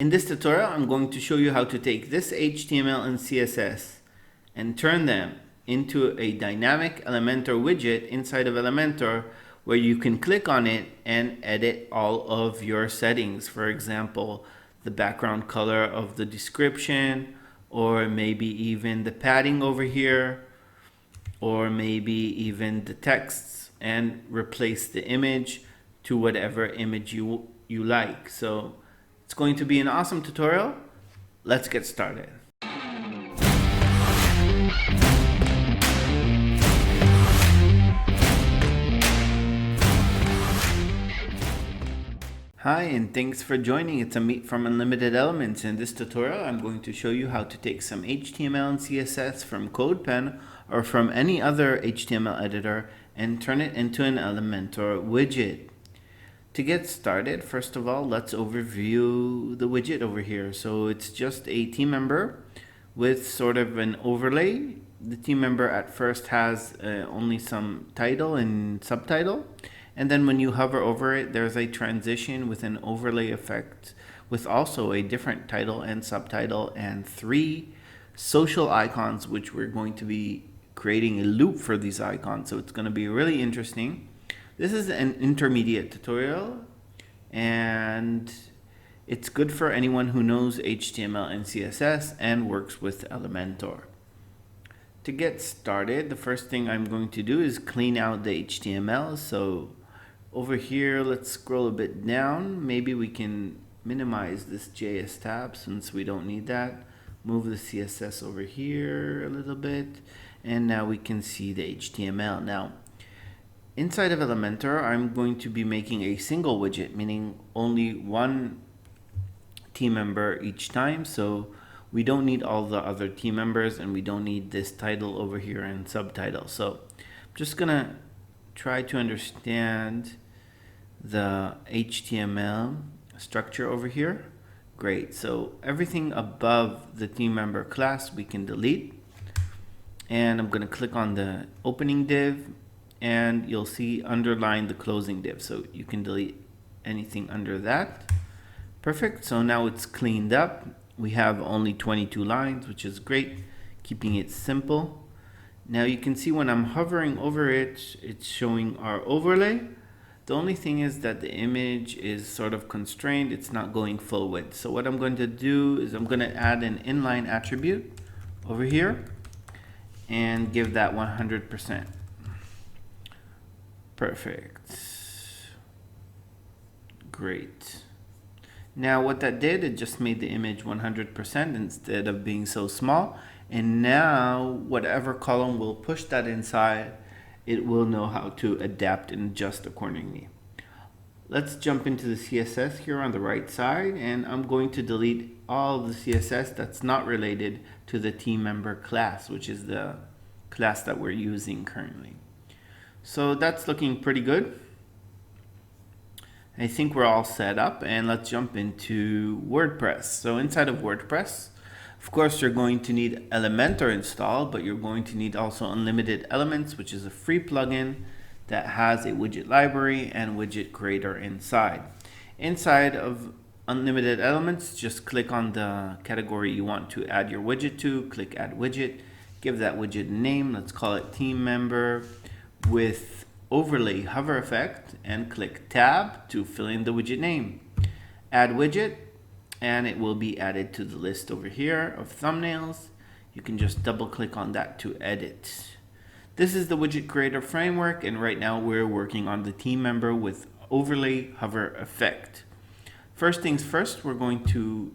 In this tutorial, I'm going to show you how to take this HTML and CSS and turn them into a dynamic Elementor widget inside of Elementor, where you can click on it and edit all of your settings. For example, the background color of the description, or maybe even the padding over here, or maybe even the texts, and replace the image to whatever image you like. So it's going to be an awesome tutorial. Let's get started. Hi, and thanks for joining. It's Amit from Unlimited Elements. In this tutorial, I'm going to show you how to take some HTML and CSS from CodePen or from any other HTML editor and turn it into an Elementor widget. To get started, first of all, let's overview the widget over here. So it's just a team member with sort of an overlay. The team member at first has only some title and subtitle. And then when you hover over it, there's a transition with an overlay effect with also a different title and subtitle and 3 social icons, which we're going to be creating a loop for these icons. So it's going to be really interesting. This is an intermediate tutorial, and it's good for anyone who knows HTML and CSS and works with Elementor. To get started, the first thing I'm going to do is clean out the HTML. So over here, let's scroll a bit down. Maybe we can minimize this JS tab since we don't need that. Move the CSS over here a little bit, and now we can see the HTML. Now, inside of Elementor, I'm going to be making a single widget, meaning only one team member each time. So we don't need all the other team members, and we don't need this title over here and subtitle. So I'm just gonna try to understand the HTML structure over here. Great. So everything above the team member class we can delete. And I'm going to click on the opening div, and you'll see underline the closing div. So you can delete anything under that. Perfect. So now it's cleaned up. We have only 22 lines, which is great, keeping it simple. Now you can see when I'm hovering over it, it's showing our overlay. The only thing is that the image is sort of constrained. It's not going full width. So what I'm going to do is I'm going to add an inline attribute over here and give that 100%. Perfect. Great. Now what that did, it just made the image 100% instead of being so small. And now whatever column will push that inside, it will know how to adapt and adjust accordingly. Let's jump into the CSS here on the right side, and I'm going to delete all the CSS that's not related to the team member class, which is the class that we're using currently. So that's looking pretty good. I think we're all set up, and let's jump into WordPress. So inside of WordPress, of course, you're going to need Elementor installed, but you're going to need also Unlimited Elements, which is a free plugin that has a widget library and widget creator inside. Inside of Unlimited Elements, just click on the category you want to add your widget to, click Add Widget, give that widget a name, let's call it Team Member with Overlay Hover Effect, and click Tab to fill in the widget name. Add Widget, and it will be added to the list over here of thumbnails. You can just double click on that to edit. This is the widget creator framework, and right now we're working on the team member with overlay hover effect. First things first, we're going to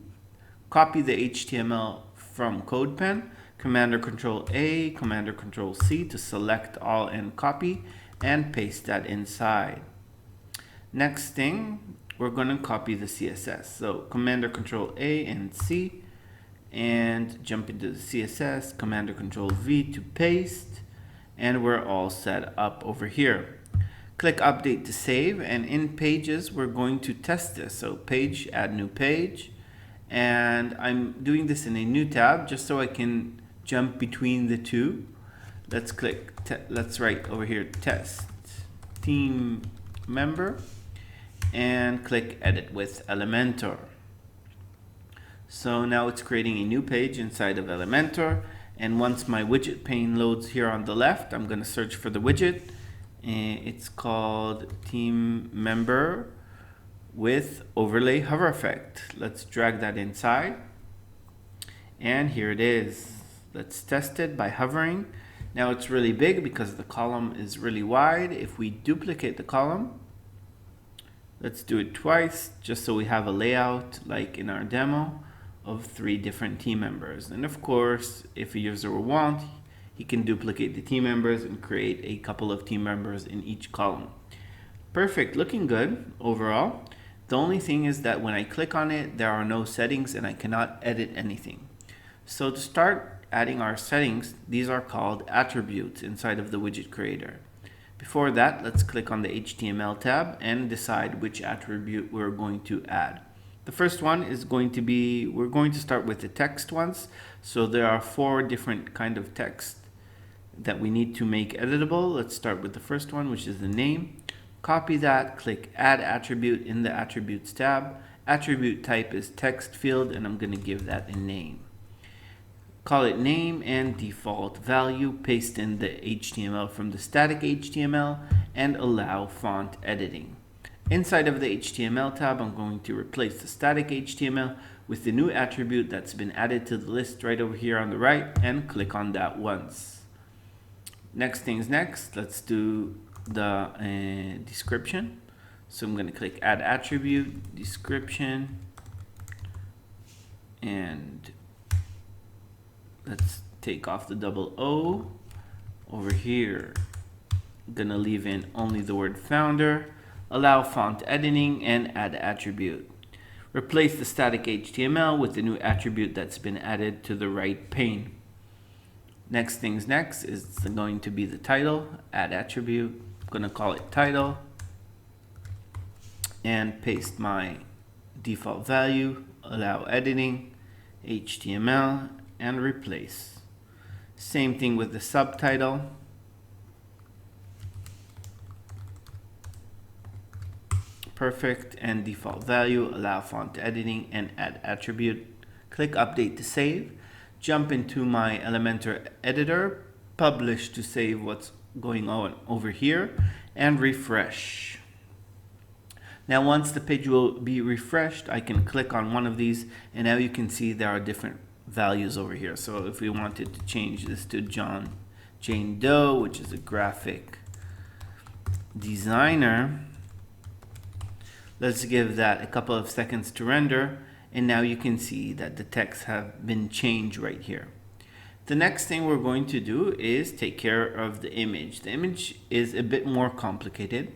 copy the HTML from CodePen, Command or Control A, Command or Control C to select all and copy, and paste that inside. Next thing, we're going to copy the CSS. So Command or Control A and C, and jump into the CSS, Command or Control V to paste, and we're all set up over here. Click Update to save, and in Pages, we're going to test this. So Page, add new page, and I'm doing this in a new tab just so I can jump between the two. Let's write over here, test team member, and click Edit with Elementor. So now it's creating a new page inside of Elementor. And once my widget pane loads here on the left, I'm going to search for the widget. It's called Team Member with Overlay Hover Effect. Let's drag that inside. And here it is. Let's test it by hovering. Now it's really big because the column is really wide. If we duplicate the column, let's do it twice just so we have a layout like in our demo of 3 different team members. And of course, if a user will want, he can duplicate the team members and create a couple of team members in each column. Perfect, looking good overall. The only thing is that when I click on it, there are no settings and I cannot edit anything. So to start adding our settings, these are called attributes inside of the widget creator. Before that, let's click on the HTML tab and decide which attribute we're going to add. The first one is going to be, we're going to start with the text ones. So there are 4 different kind of text that we need to make editable. Let's start with the first one, which is the name. Copy that, click add attribute in the attributes tab. Attribute type is text field and I'm going to give that a name. Call it name and default value, paste in the HTML from the static HTML and allow font editing. Inside of the HTML tab, I'm going to replace the static HTML with the new attribute that's been added to the list right over here on the right and click on that once. Next things next, let's do the description. So I'm going to click add attribute, description, and let's take off the double O. Over here, I'm going to leave in only the word founder, allow font editing, and add attribute. Replace the static HTML with the new attribute that's been added to the right pane. Next things next is going to be the title, add attribute. I'm going to call it title and paste my default value, allow editing, HTML, and replace. Same thing with the subtitle. Perfect, and default value, allow font editing, and add attribute. Click update to save. Jump into my Elementor editor, publish to save what's going on over here, and refresh. Now once the page will be refreshed, I can click on one of these and now you can see there are different values over here. So if we wanted to change this to Jane Doe, which is a graphic designer, let's give that a couple of seconds to render, and now you can see that the text have been changed right here. The next thing we're going to do is take care of the image. The image is a bit more complicated.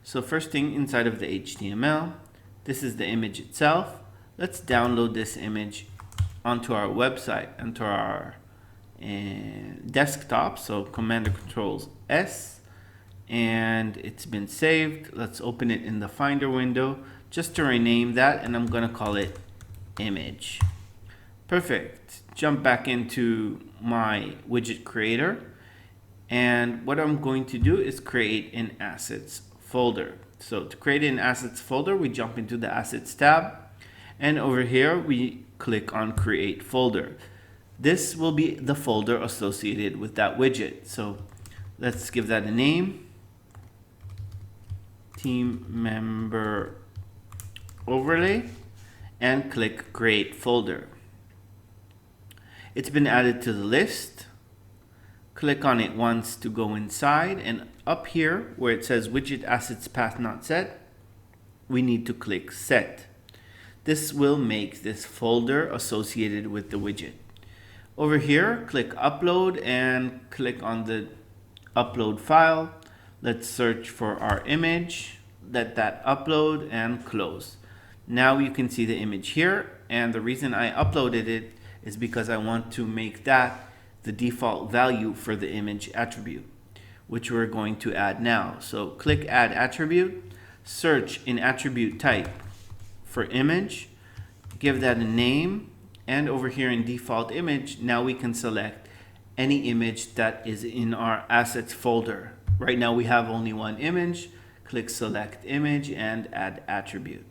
So first thing, inside of the HTML, this is the image itself. Let's download this image onto our website, onto our desktop. So Command or Control S, and it's been saved. Let's open it in the Finder window just to rename that, and I'm going to call it image. Perfect. Jump back into my widget creator, and what I'm going to do is create an assets folder. So to create an assets folder, we jump into the assets tab, and over here we click on create folder. This will be the folder associated with that widget. So let's give that a name, team member overlay, and click create folder. It's been added to the list. Click on it once to go inside, and up here where it says widget assets path not set, we need to click set. This will make this folder associated with the widget. Over here, click upload and click on the upload file. Let's search for our image, let that upload and close. Now you can see the image here, and the reason I uploaded it is because I want to make that the default value for the image attribute, which we're going to add now. So click add attribute, search in attribute type for image, give that a name, and over here in default image, now we can select any image that is in our assets folder. Right now we have only one image. Click select image and add attribute.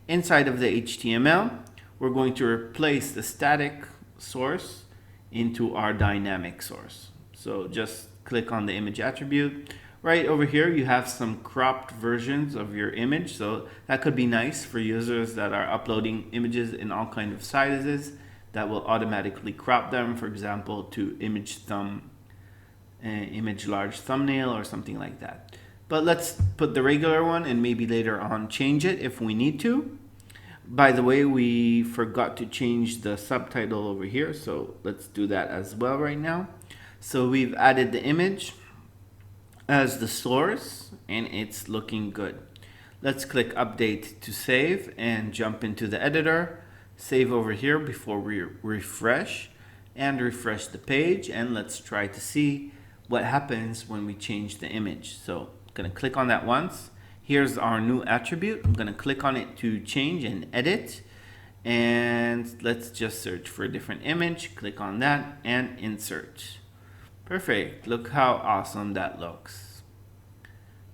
Inside of the HTML, we're going to replace the static source into our dynamic source. So just click on the image attribute. Right over here, you have some cropped versions of your image. So that could be nice for users that are uploading images in all kinds of sizes. That will automatically crop them, for example, to image large thumbnail or something like that. But let's put the regular one and maybe later on change it if we need to. By the way, we forgot to change the subtitle over here, so let's do that as well right now. So we've added the image as the source and it's looking good. Let's click update to save and jump into the editor. Save over here before we refresh the page, and let's try to see what happens when we change the image. So I'm going to click on that once. Here's our new attribute. I'm going to click on it to change and edit, and let's just search for a different image. Click on that and insert. Perfect. Look how awesome that looks.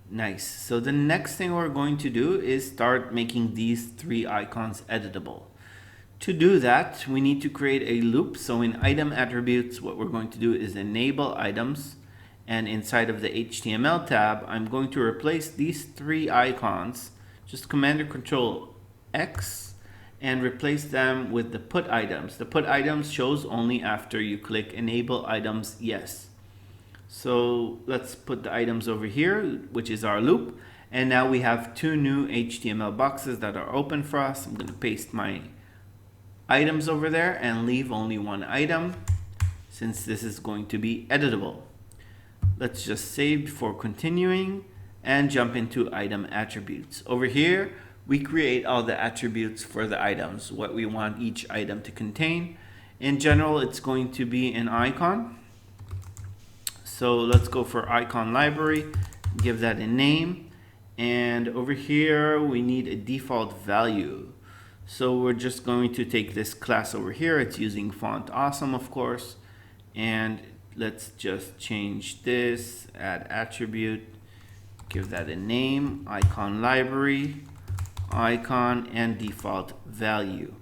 Nice. So the next thing we're going to do is start making these three icons editable. To do that, we need to create a loop. So in item attributes, what we're going to do is enable items. And inside of the HTML tab, I'm going to replace these three icons, just Command or Control X, and replace them with the put items. The put items shows only after you click enable items yes. So let's put the items over here, which is our loop. And now we have two new HTML boxes that are open for us. I'm going to paste my items over there and leave only one item since this is going to be editable. Let's just save before continuing and jump into item attributes. Over here, we create all the attributes for the items, what we want each item to contain. In general, it's going to be an icon. So let's go for icon library, give that a name. And over here, we need a default value. So we're just going to take this class over here. It's using font awesome, of course. And let's just change this, add attribute, give that a name, icon library, icon, and default value.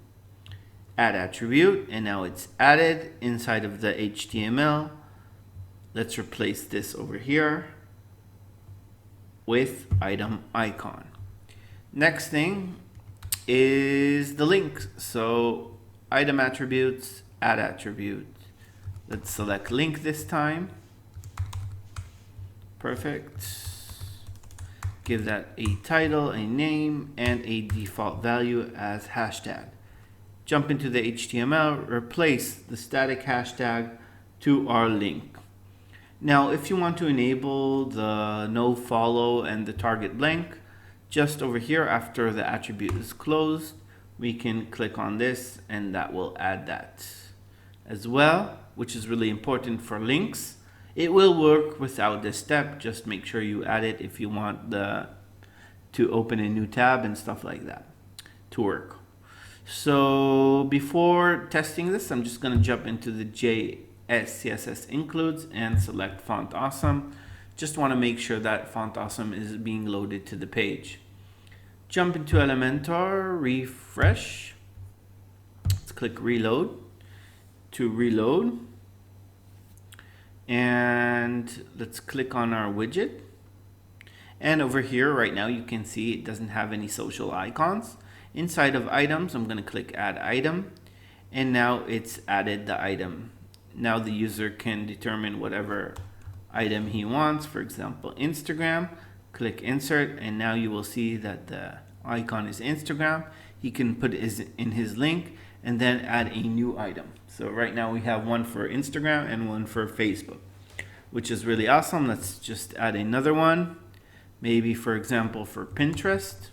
Add attribute, and now it's added inside of the HTML. Let's replace this over here with item icon. Next thing is the link. So item attributes, add attribute. Let's select link this time. Perfect. Give that a title, a name, and a default value as hashtag. Jump into the HTML, replace the static hashtag to our link. Now, if you want to enable the no follow and the target blank, just over here after the attribute is closed, we can click on this and that will add that as well, which is really important for links. It will work without this step. Just make sure you add it if you want to open a new tab and stuff like that to work. So before testing this, I'm just going to jump into the CSS includes and select font awesome. Just want to make sure that font awesome is being loaded to the page. Jump into Elementor, refresh. Let's click reload to reload. And let's click on our widget. And over here right now you can see it doesn't have any social icons. Inside of items, I'm going to click add item. And now it's added the item. Now the user can determine whatever item he wants. For example, Instagram. Click insert, and now you will see that the icon is Instagram. He can put it in his link and then add a new item. So right now we have one for Instagram and one for Facebook, which is really awesome. Let's just add another one. Maybe, for example, for Pinterest.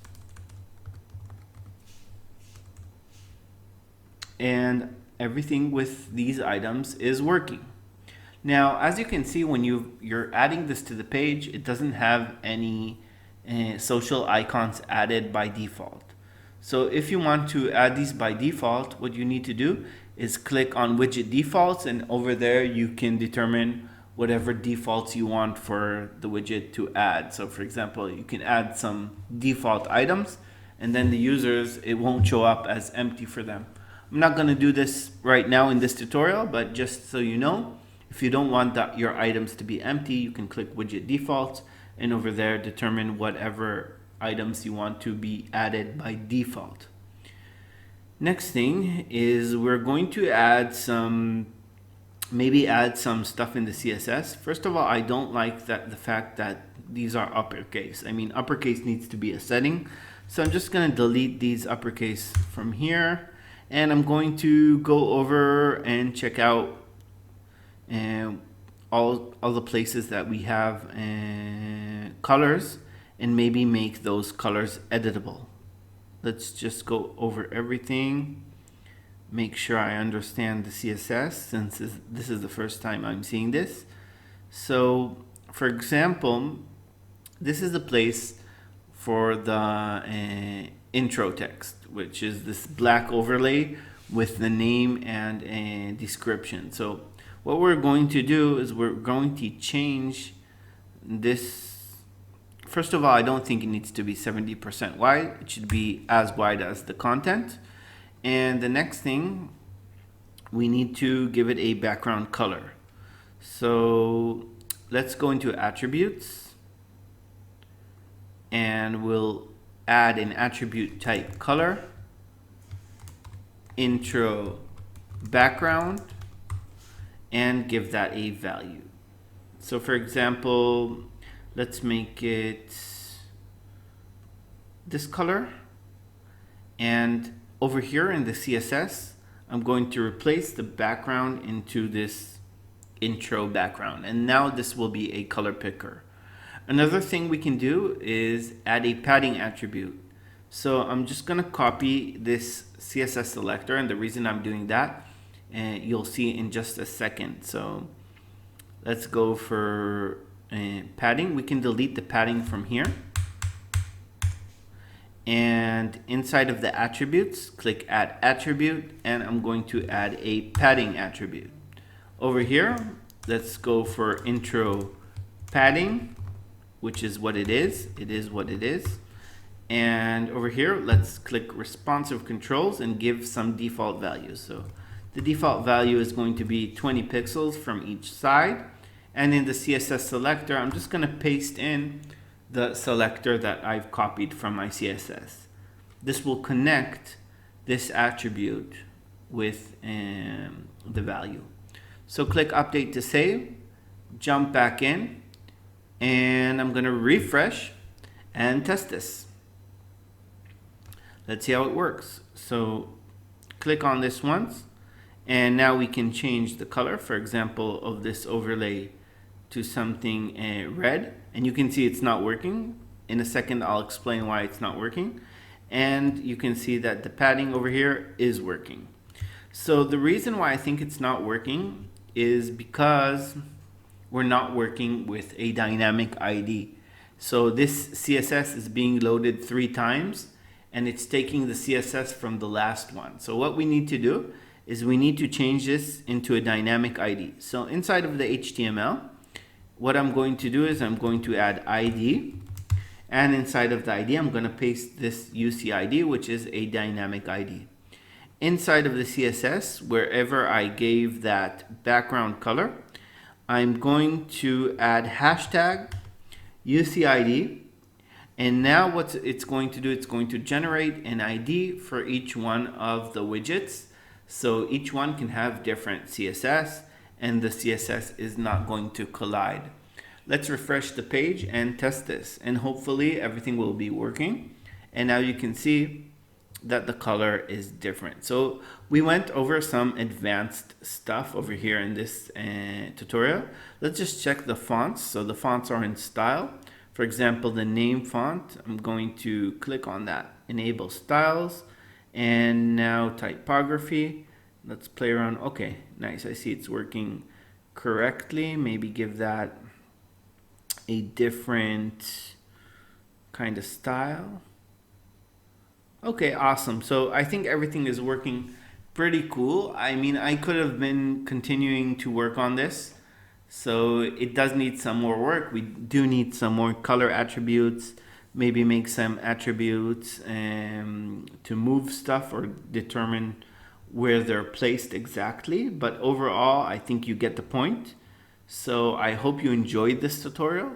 And everything with these items is working. Now, as you can see, when you're adding this to the page, it doesn't have any social icons added by default. So if you want to add these by default, what you need to do is click on widget defaults, and over there you can determine whatever defaults you want for the widget to add. So for example, you can add some default items, and then the users, it won't show up as empty for them. I'm not going to do this right now in this tutorial, but just so you know, if you don't want your items to be empty, you can click widget defaults, and over there determine whatever items you want to be added by default. Next thing is we're going to add some stuff in the CSS. First of all, I don't like the fact that these are uppercase. I mean, uppercase needs to be a setting. So I'm just going to delete these uppercase from here, and I'm going to go over and check out all the places that we have colors, and maybe make those colors editable. Let's just go over everything, make sure I understand the CSS, since this is the first time I'm seeing this. So for example, this is the place for the intro text, which is this black overlay with the name and a description. So what we're going to do is we're going to change this. First of all, I don't think it needs to be 70% wide. It should be as wide as the content. And the next thing, we need to give it a background color. So let's go into attributes, and we'll add an attribute type color, intro background, and give that a value. So for example, let's make it this color, and over here in the CSS, I'm going to replace the background into this intro background, and now this will be a color picker. Another thing we can do is add a padding attribute. So I'm just going to copy this CSS selector, and the reason I'm doing that, you'll see in just a second. So let's go for padding. We can delete the padding from here, and inside of the attributes, click add attribute, and I'm going to add a padding attribute. Over here, let's go for intro padding, which is what it is. It is what it is. And over here, let's click responsive controls and give some default values. So the default value is going to be 20 pixels from each side. And in the CSS selector, I'm just going to paste in the selector that I've copied from my CSS. This will connect this attribute with the value. So click update to save, jump back in, and I'm going to refresh and test this. Let's see how it works. So click on this once, and now we can change the color, for example, of this overlay to something red, and you can see it's not working. In a second, I'll explain why it's not working. And you can see that the padding over here is working. So the reason why I think it's not working is because we're not working with a dynamic ID. So this CSS is being loaded 3 times, and it's taking the CSS from the last one. So what we need to do is we need to change this into a dynamic ID. So inside of the HTML, what I'm going to do is I'm going to add ID, and inside of the ID, I'm going to paste this UCID, which is a dynamic ID. Inside of the CSS, wherever I gave that background color, I'm going to add hashtag UCID, and now what it's going to do, it's going to generate an ID for each one of the widgets. So each one can have different CSS, and the CSS is not going to collide. Let's refresh the page and test this, and hopefully everything will be working. And now you can see that the color is different. So we went over some advanced stuff over here in this tutorial. Let's just check the fonts. So the fonts are in style. For example, the name font, I'm going to click on that, enable styles, and now typography. Let's play around. Okay, nice. I see it's working correctly. Maybe give that a different kind of style. Okay, awesome. So I think everything is working pretty cool. I mean, I could have been continuing to work on this. So it does need some more work. We do need some more color attributes, maybe make some attributes to move stuff or determine where they're placed exactly, but overall I think you get the point. So I hope you enjoyed this tutorial,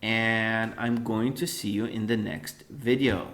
and I'm going to see you in the next video.